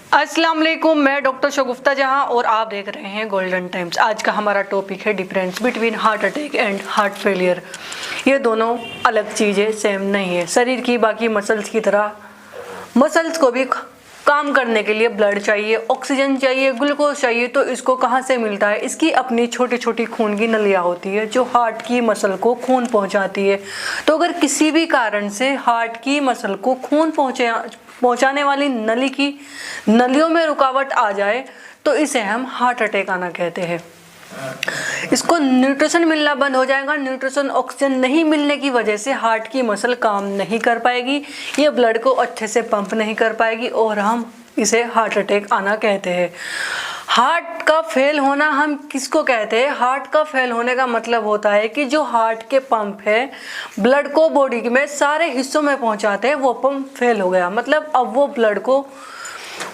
अस्सलाम वालेकुम, मैं डॉक्टर शगुफ्ता जहां और आप देख रहे हैं गोल्डन टाइम्स। आज का हमारा टॉपिक है difference between heart attack and heart failure. ये दोनों अलग चीज़ें सेम नहीं है। शरीर की बाकी मसल्स की तरह मसल्स को भी काम करने के लिए ब्लड चाहिए, ऑक्सीजन चाहिए, ग्लूकोज चाहिए। तो इसको कहाँ से मिलता है? इसकी अपनी छोटी छोटी खून की नलियाँ होती है जो हार्ट की मसल को खून पहुँचाती है। तो अगर किसी भी कारण से हार्ट की मसल को खून पहुँचाने वाली नलियों में रुकावट आ जाए तो इसे हम हार्ट अटैक आना कहते हैं। इसको न्यूट्रिशन मिलना बंद हो जाएगा। न्यूट्रिशन, ऑक्सीजन नहीं मिलने की वजह से हार्ट की मसल काम नहीं कर पाएगी, ये ब्लड को अच्छे से पंप नहीं कर पाएगी और हम इसे हार्ट अटैक आना कहते हैं। हार्ट का फेल होना हम किसको कहते हैं? हार्ट का फेल होने का मतलब होता है कि जो हार्ट के पंप है ब्लड को बॉडी में सारे हिस्सों में पहुंचाते हैं, वो पंप फेल हो गया। मतलब अब वो ब्लड को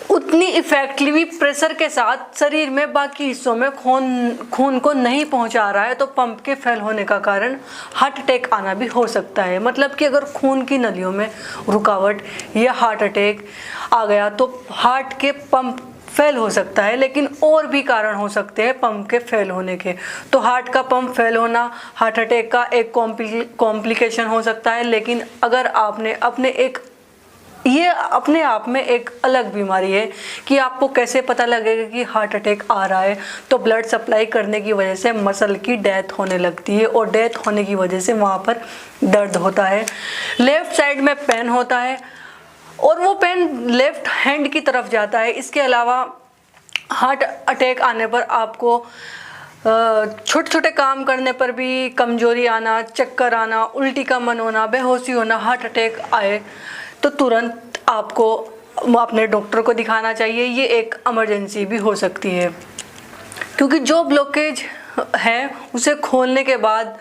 उतनी इफेक्टिवली प्रेशर के साथ शरीर में बाकी हिस्सों में खून को नहीं पहुंचा रहा है। तो पंप के फेल होने का कारण हार्ट अटैक आना भी हो सकता है। मतलब कि अगर खून की नलियों में रुकावट या हार्ट अटैक आ गया तो हार्ट के पंप फेल हो सकता है। लेकिन और भी कारण हो सकते हैं पंप के फेल होने के। तो हार्ट का पंप फेल होना हार्ट अटैक का एक कॉम्प्लिकेशन हो सकता है। लेकिन अगर ये अपने आप में एक अलग बीमारी है कि आपको कैसे पता लगेगा कि हार्ट अटैक आ रहा है। तो ब्लड सप्लाई करने की वजह से मसल की डेथ होने लगती है और डेथ होने की वजह से वहाँ पर दर्द होता है, लेफ्ट साइड में पेन होता है और वो पेन लेफ्ट हैंड की तरफ जाता है। इसके अलावा हार्ट अटैक आने पर आपको छोटे छोटे काम करने पर भी कमजोरी आना, चक्कर आना, उल्टी का मन होना, बेहोशी होना। हार्ट अटैक आए तो तुरंत आपको अपने डॉक्टर को दिखाना चाहिए। ये एक इमरजेंसी भी हो सकती है क्योंकि जो ब्लॉकेज है उसे खोलने के बाद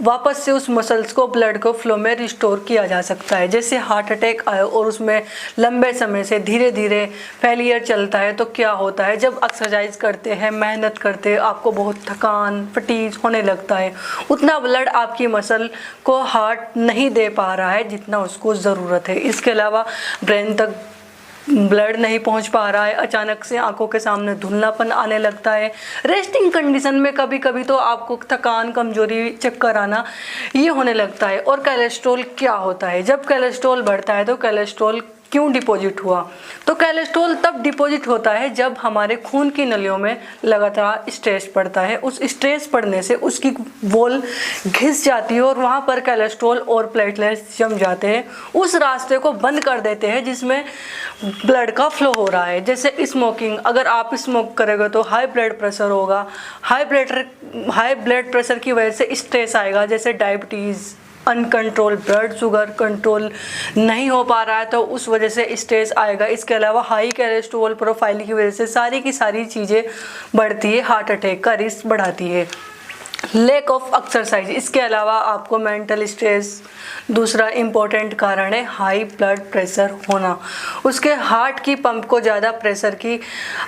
वापस से उस मसल्स को ब्लड को फ्लो में रिस्टोर किया जा सकता है। जैसे हार्ट अटैक आए और उसमें लंबे समय से धीरे धीरे फेलियर चलता है तो क्या होता है, जब एक्सरसाइज करते हैं, मेहनत करते हैं, आपको बहुत थकान, फटीग होने लगता है। उतना ब्लड आपकी मसल को हार्ट नहीं दे पा रहा है जितना उसको ज़रूरत है। इसके अलावा ब्रेन तक ब्लड नहीं पहुंच पा रहा है। अचानक से आंखों के सामने धुंधलापन आने लगता है। रेस्टिंग कंडीशन में कभी कभी तो आपको थकान, कमजोरी, चक्कर आना ये होने लगता है। और कोलेस्ट्रॉल क्या होता है? जब कोलेस्ट्रॉल बढ़ता है तो कोलेस्ट्रॉल क्यों डिपॉजिट हुआ? तो कोलेस्ट्रॉल तब डिपॉजिट होता है जब हमारे खून की नलियों में लगातार स्ट्रेस पड़ता है। उस स्ट्रेस पड़ने से उसकी वॉल घिस जाती है और वहाँ पर कोलेस्ट्रॉल और प्लेटलेट्स जम जाते हैं, उस रास्ते को बंद कर देते हैं जिसमें ब्लड का फ्लो हो रहा है। जैसे स्मोकिंग, अगर आप स्मोक करेंगे तो हाई ब्लड प्रेशर होगा। हाई ब्लड प्रेशर की वजह से स्ट्रेस आएगा, जैसे diabetes, uncontrolled blood sugar control नहीं हो पा रहा है तो उस वजह से स्ट्रेस आएगा। इसके अलावा हाई कोलेस्ट्रॉल प्रोफाइल की वजह से सारी की सारी चीज़ें बढ़ती है, हार्ट अटैक का रिस्क बढ़ाती है। लैक ऑफ एक्सरसाइज, इसके अलावा आपको मेंटल स्ट्रेस दूसरा इम्पोर्टेंट कारण है। हाई ब्लड प्रेशर होना, उसके हार्ट की पंप को ज़्यादा प्रेशर की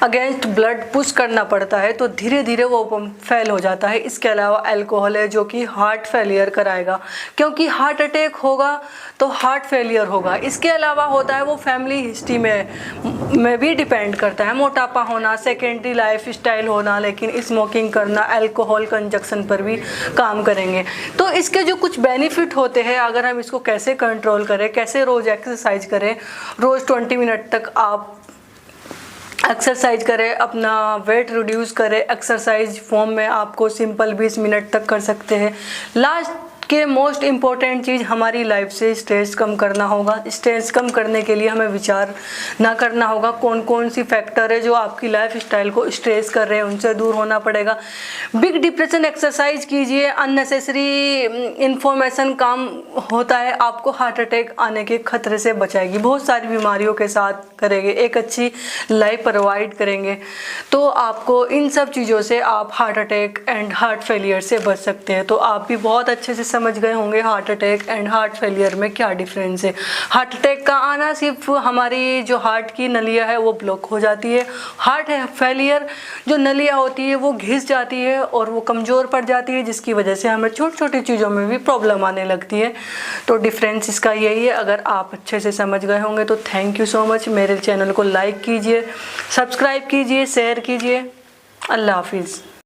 अगेंस्ट ब्लड पुश करना पड़ता है तो धीरे धीरे वो पंप फेल हो जाता है। इसके अलावा अल्कोहल है जो कि हार्ट फेलियर कराएगा, क्योंकि हार्ट अटैक होगा तो हार्ट फेलियर होगा। इसके अलावा होता है वो फैमिली हिस्ट्री में भी डिपेंड करता है। मोटापा होना, सेकेंडरी लाइफ स्टाइल होना, लेकिन स्मोकिंग करना, अल्कोहल कंजक्शन पर भी काम करेंगे। तो इसके जो कुछ बेनिफिट होते हैं, अगर हम इसको कैसे कंट्रोल करें, कैसे रोज़ एक्सरसाइज करें, रोज़ 20 मिनट तक आप एक्सरसाइज करें, अपना वेट रिड्यूस करें। एक्सरसाइज फॉर्म में आपको सिंपल 20 मिनट तक कर सकते हैं। लास्ट के मोस्ट इम्पॉर्टेंट चीज़ हमारी लाइफ से स्ट्रेस कम करना होगा। स्ट्रेस कम करने के लिए हमें विचार ना करना होगा कौन कौन सी फैक्टर है जो आपकी लाइफ स्टाइल को स्ट्रेस कर रहे हैं, उनसे दूर होना पड़ेगा। बिग डिप्रेशन एक्सरसाइज कीजिए, अननेसेसरी इंफॉर्मेशन काम होता है, आपको हार्ट अटैक आने के खतरे से बचाएगी, बहुत सारी बीमारियों के साथ करेंगे, एक अच्छी लाइफ प्रोवाइड करेंगे। तो आपको इन सब चीज़ों से आप heart attack and heart failure से बच सकते हैं। तो आप भी बहुत अच्छे से समझ गए होंगे heart attack and heart failure में क्या डिफरेंस है। हार्ट अटैक का आना सिर्फ हमारी जो हार्ट की नलियाँ है वो ब्लॉक हो जाती है। हार्ट फेलियर जो नलियाँ होती है वो घिस जाती है और वो कमज़ोर पड़ जाती है, जिसकी वजह से हमें छोटी छोटी चीज़ों में भी प्रॉब्लम आने लगती है। तो डिफरेंस इसका यही है। अगर आप अच्छे से समझ गए होंगे तो थैंक यू सो मच। मेरे चैनल को लाइक कीजिए, सब्सक्राइब कीजिए, शेयर कीजिए। अल्लाह हाफिज़।